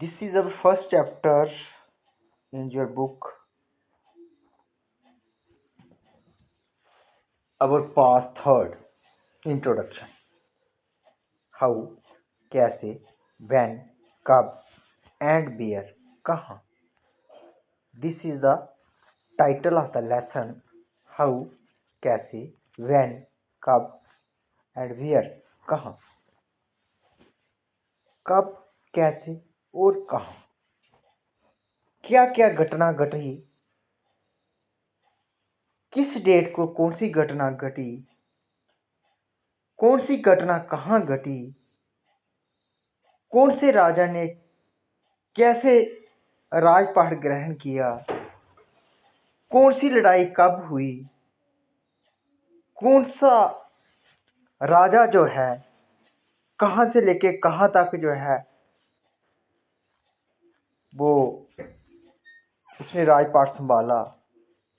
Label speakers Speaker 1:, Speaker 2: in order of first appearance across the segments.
Speaker 1: This is our first chapter in your book, our past third introduction. How, कैसे, when, कब, and where, कहाँ. This is the title of the lesson. How, कैसे, when, कब, and where, कहाँ. कब, कैसे और कहाँ. क्या क्या घटना घटी, किस डेट को कौन सी घटना घटी, कौन सी घटना कहाँ घटी, कौन से राजा ने कैसे राजपाट ग्रहण किया, कौन सी लड़ाई कब हुई, कौन सा राजा जो है कहां से लेके कहां तक जो है वो उसने राजपाट संभाला,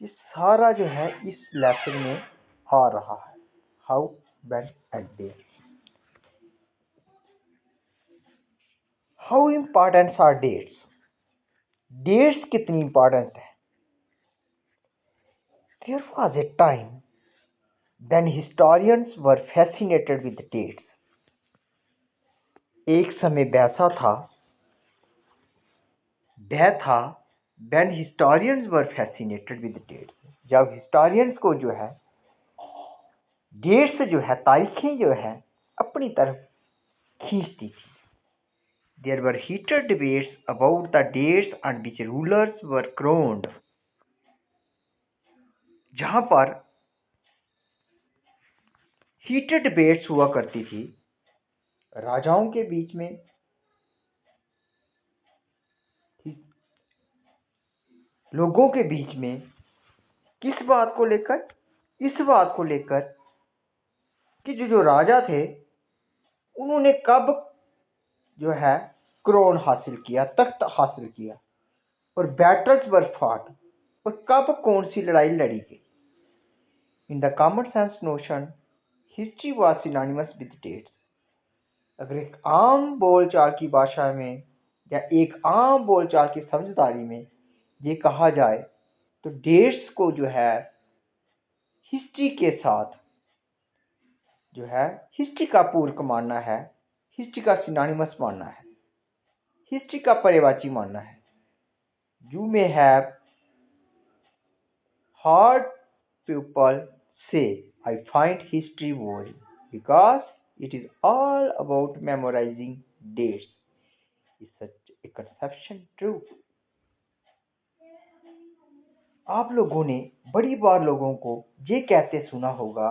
Speaker 1: ये सारा जो है इस लेसन में आ रहा है. How, when and where. How important are dates. Dates कितनी इंपॉर्टेंट है. There was a time then historians were fascinated with dates. एक समय वैसा था वह था when historians were fascinated with dates. जब historians को जो है डेट्स जो है तारीखें जो है अपनी तरफ खींचती थी. There were heated debates about the dates on which rulers were crowned. जहां पर हीटेड डिबेट्स हुआ करती थी राजाओं के बीच में, लोगों के बीच में. किस बात को लेकर, इस बात को लेकर कि जो राजा थे उन्होंने कब जो है क्रोन हासिल किया, तख्त हासिल किया, और बैटल्स वर फॉट, और कब कौन सी लड़ाई लड़ी गई. In the common sense notion history was synonymous with dates. अगर एक आम बोलचाल की भाषा में या एक आम बोलचाल की समझदारी में ये कहा जाए तो डेट्स को जो है हिस्ट्री के साथ जो है हिस्ट्री का पूरक मानना है, हिस्ट्री का सिनोनिमस मानना है, हिस्ट्री का पर्यायवाची मानना है. You may have heard people say I find history boring because it is all about memorising dates. Is such a conception true. आप लोगों ने बड़ी बार लोगों को ये कहते सुना होगा,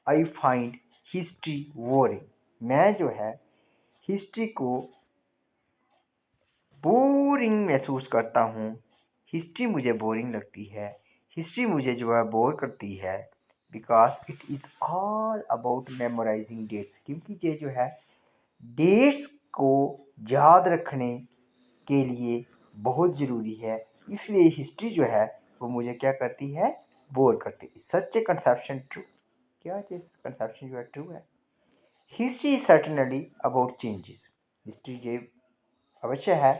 Speaker 1: आई फाइंड हिस्ट्री बोरिंग. मैं जो है हिस्ट्री को बोरिंग महसूस करता हूँ, हिस्ट्री मुझे बोरिंग लगती है, हिस्ट्री मुझे जो है बोर करती है. Because it is all about memorising dates. क्योंकि ये जो है डेट्स को याद रखने के लिए बहुत जरूरी है, इसलिए हिस्ट्री जो है वो मुझे क्या करती है, बोर करती है. सच ए कंसेप्शन ट्रू. क्या ये कंसेप्शन जो है ट्रू है. History is certainly about changes. History ये अवश्य है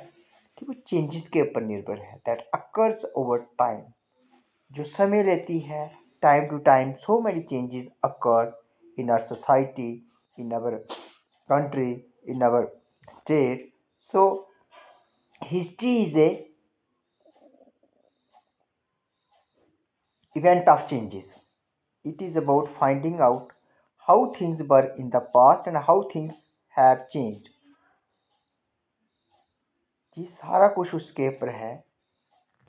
Speaker 1: कि वो चेंजेस के ऊपर निर्भर है. That occurs over time. जो समय लेती है, time to time so many changes occur in our society, in our country, in our state. So history is a event of changes. It is about finding out how things were in the past and how things have changed. ये सारा कुछ उसके ऊपर है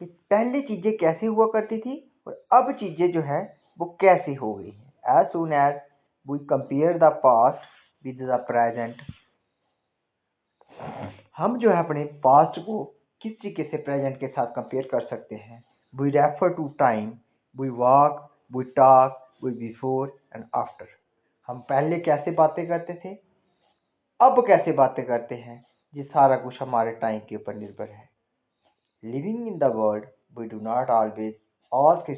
Speaker 1: कि पहले चीजें कैसे हुआ करती थी और अब चीजें जो है वो कैसे हो गई हैं. As soon as we compare the past with the present, हम जो है अपने पास्ट को किस तरीके से प्रेजेंट के साथ कंपेयर कर सकते हैं. We refer to time, we walk, we talk, we before and after. हम पहले कैसे बातें करते थे, अब कैसे बातें करते हैं, ये सारा कुछ हमारे टाइम के ऊपर निर्भर है. Living in the world we do not always ask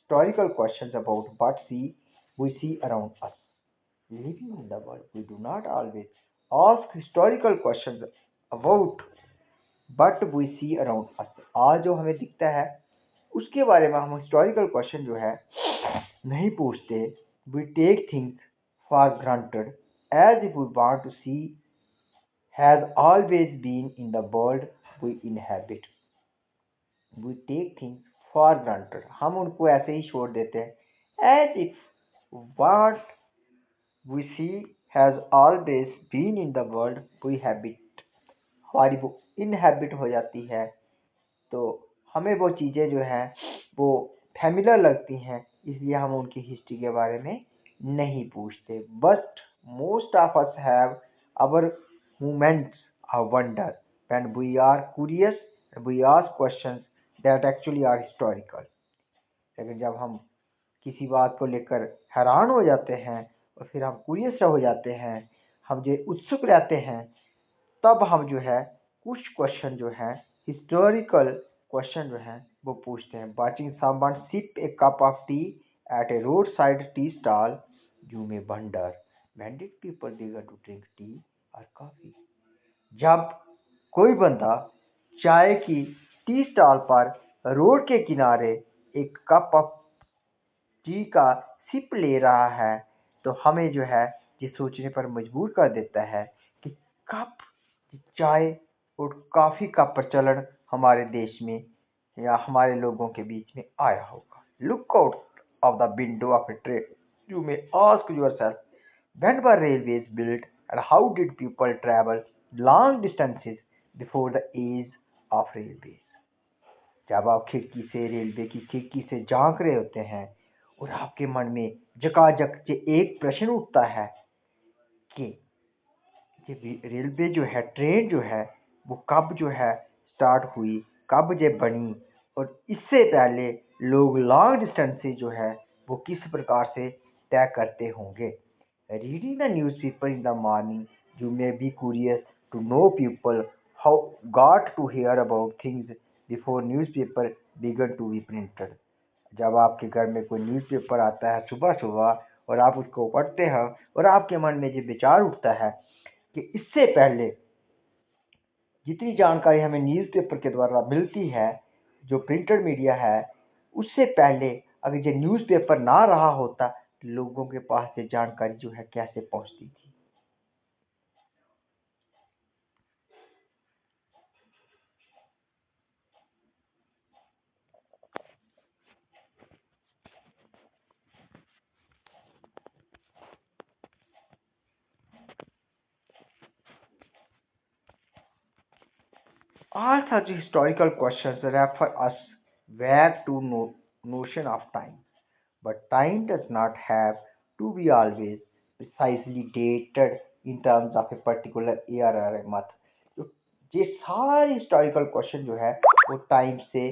Speaker 1: historical questions about what we see around us. Living in the world we do not always ask historical questions about but we see around us, आज जो हमें दिखता है उसके बारे में हम historical question जो है नहीं पूछते। We take things for granted as if we want to see has always been in the world we inhabit. We take things for granted, हम उनको ऐसे ही छोड़ देते हैं। As if what we see has always been in the world we habit, हमारी वो inhabit हो जाती है, तो हमें वो चीज़ें जो हैं वो फैमिलियर लगती हैं, इसलिए हम उनकी हिस्ट्री के बारे में नहीं पूछते। But most of us have our moments of wonder when we are curious, we ask questions that actually are historical. लेकिन जब हम किसी बात को लेकर हैरान हो जाते हैं और फिर हम क्यूरियस हो जाते हैं, हम जो उत्सुक रहते हैं, तब हम जो है कुछ क्वेश्चन जो है हिस्टोरिकल क्वेश्चन जो है वो पूछते हैं। Watching someone sip a cup of tea at a road side tea stall, you may wonder when did people begin to drink tea और कॉफी। जब कोई बंदा चाय की टी स्टॉल पर रोड के किनारे एक कप ऑफ टी का सिप ले रहा है, तो हमें जो है ये सोचने पर मजबूर कर देता है कि कब चाय और कॉफी का प्रचलन हमारे देश में या हमारे लोगों के बीच में आया होगा। Look out of the window of A train, you may ask yourself when were railways built and how did people travel long distances before the age of railways। जब आप खिड़की से रेलवे की खिड़की से झांक रहे होते हैं और आपके मन में जकाजक से एक प्रश्न उठता है कि ये रेलवे जो है, ट्रेन जो है, वो कब जो है स्टार्ट हुई, कब ये बनी, और इससे पहले लोग लॉन्ग डिस्टेंस से जो है वो किस प्रकार से तय करते होंगे। Reading the newspaper in the morning, you may be curious to know people how got to hear about things before newspaper began to be printed. जब आपके घर में कोई न्यूज़पेपर आता है सुबह सुबह और आप उसको पढ़ते हैं और आपके मन में ये विचार उठता है कि इससे पहले जितनी जानकारी हमें न्यूज़पेपर के द्वारा मिलती है, जो प्रिंटेड मीडिया है, उससे पहले अगर ये न्यूज़पेपर ना रहा होता तो लोगों के पास ये जानकारी जो है कैसे पहुंचती थी। All such historical questions refer us back to notion of time. But time does not have to be always precisely dated in terms of a particular year or a month। तो ये सारे हिस्टोरिकल क्वेश्चन जो है वो time से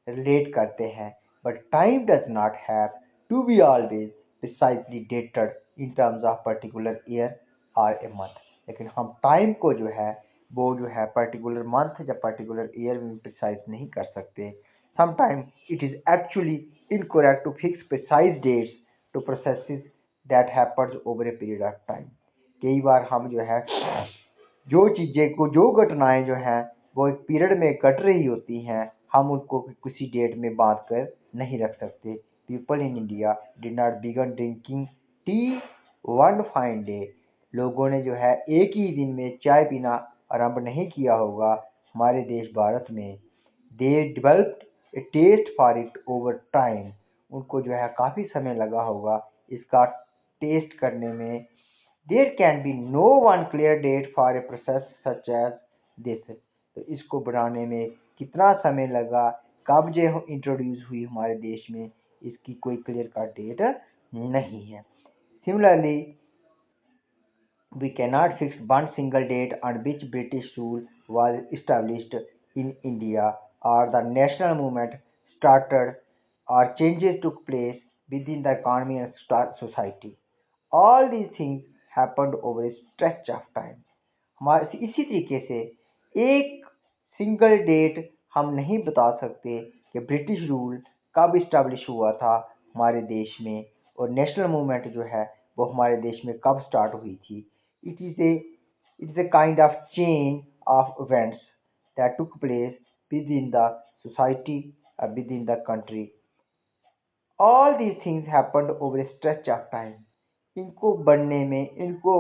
Speaker 1: relate करते हैं, but time does not have to be always precisely dated in terms of particular year और ए मंथ। लेकिन हम टाइम को जो है वो जो है पर्टिकुलर मंथ या पर्टिकुलर ईयर में प्रिसाइज नहीं कर सकते। Sometimes it is actually incorrect to fix precise dates to processes that happens over a period of time। कई बार हम जो है जो चीज़ें को, जो घटनाएं जो हैं वो एक पीरियड में घट रही होती हैं, हम उनको किसी डेट में बांध कर नहीं रख सकते। People in India did not begin drinking tea one fine day, लोगों ने जो है एक ही दिन में चाय पीना आरंभ नहीं किया होगा हमारे देश भारत में। They developed a taste for it over time, उनको जो है काफ़ी समय लगा होगा इसका टेस्ट करने में। There can be no one clear date for a process such as this, तो इसको बनाने में कितना समय लगा, कब ये इंट्रोड्यूस हुई हमारे देश में, इसकी कोई क्लियर कट डेट नहीं है। Similarly we cannot fix one single date on which British rule was established in India or the national movement started or changes took place within the economy and society। All these things happened over a stretch of time। हमारे इसी तरीके से एक single date हम नहीं बता सकते कि ब्रिटिश रूल कब इस्टेब्लिश हुआ था हमारे देश में और नेशनल मूवमेंट जो है वो हमारे देश में कब स्टार्ट हुई थी। It is a kind of chain of events that took place within the society, within the country. All these things happened over a stretch of time. इनको बनने में, इनको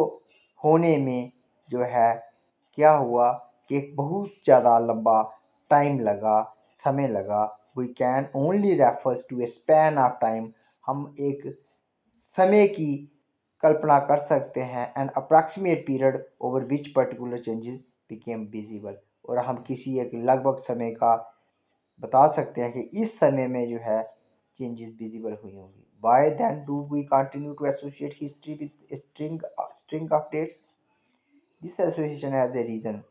Speaker 1: होने में जो है क्या हुआ कि एक बहुत ज़्यादा लंबा टाइम लगा, समय लगा. We can only refers to a span of time. हम एक समय की कल्पना कर सकते हैं, an approximate period over which particular changes became visible. और हम किसी एक लगभग समय का बता सकते हैं कि इस समय में जो है चेंजेस विजिबल हुई होंगी. Why then do we continue to associate history with string of dates? This association has a reason.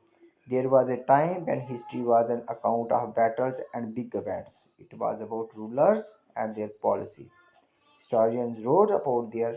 Speaker 1: There was a time when history was an account of battles and big events. It was about rulers and their policies. Historians wrote about their